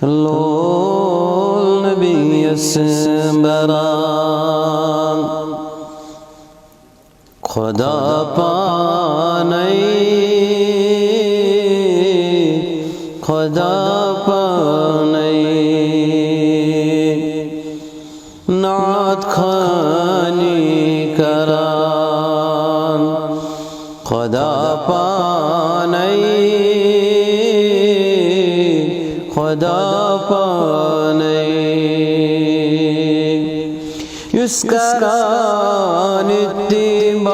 लोल नबी असबरान खुदा पानई खुदा पानई नात खानी करान खुदा पानई खुदा पानई युस्करान इत्तिबाए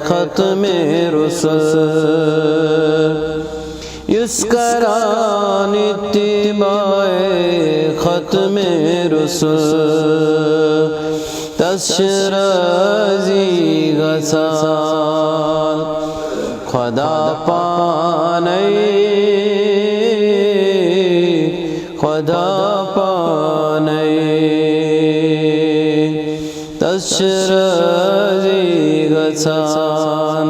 ख़त्मे रुसूल युस्करान इत्तिबाए ख़त्मे रुसूल तशरजी गसाल खुदा पानई खुदा पानई तशरजी गसान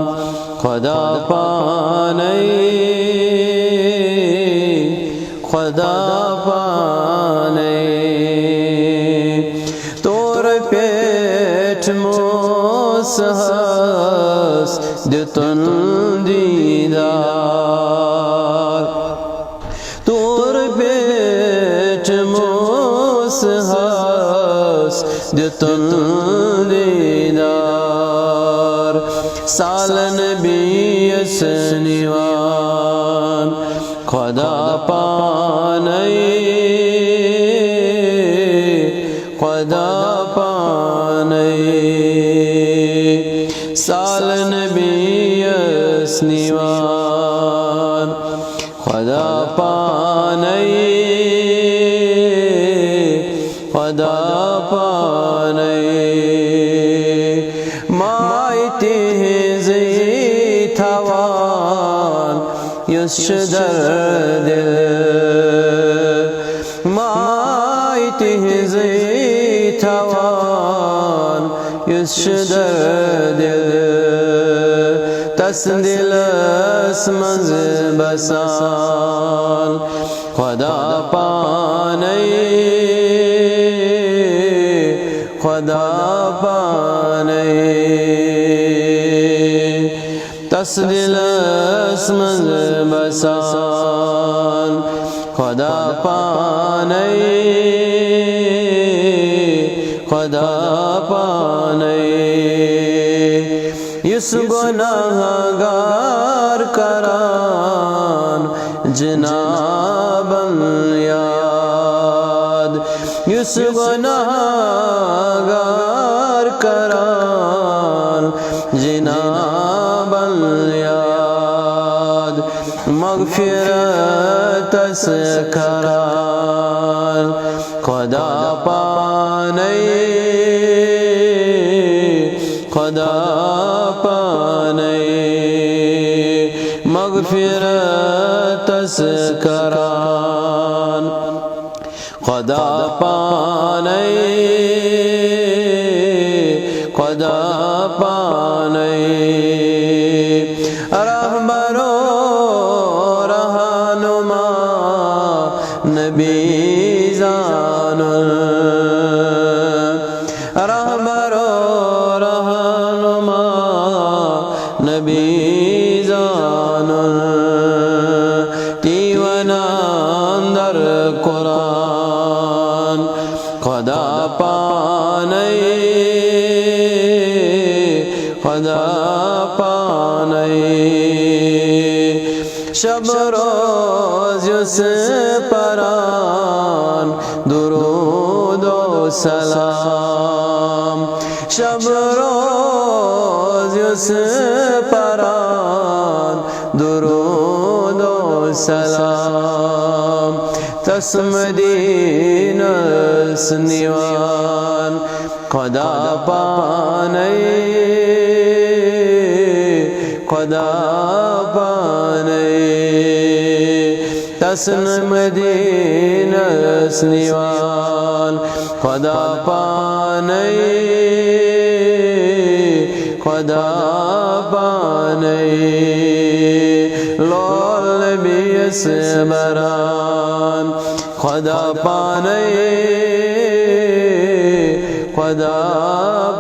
खुदा पानई खुदा पानई तोर पेट मोसहस दितन दीदार तोर पेट मोसहस दितन दीदार सालन बीस निवान खुदा पानई खुदा पानई सालन बीस निवान खुदा पानई खुदा पानई मायते ज़ैथवान युशदर दिल मायते ज़ैथवान युशदर दिल तस्दिलस मंज़ बसान खुदा पानई खुदा पानई तस्दिलस मंज़ बसान खुदा पानई खुदा पानई इस गुनाहगार करान जनाबन याद इस गुनाहगार करान जनाबन याद मग़फ़िरत से करान खुदा पानई खुदा पानई मग़फ़िरत से करान खुदा पानई खुदा पानई रहबरो रहनुमा नबी ज़ानुल रहबरो रहनुमा नबी ज़ानुल तीवनांदर कुरान खुदा पानई खुदा पानई शब रोज़ युस परान दुरूद व सलाम शब रोज़ युस परान दुरूद व सलाम तस्मदीनस निवान खुदा पानई खुदा पानई तस्मदीनस निवान खुदा पानई खुदा पानई लोल भी से बरान खुदा पाने खुदा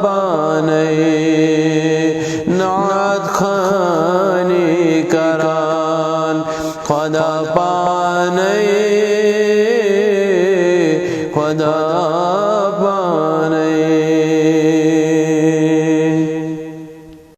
पाने नात खानी करान खुदा पाने खुदा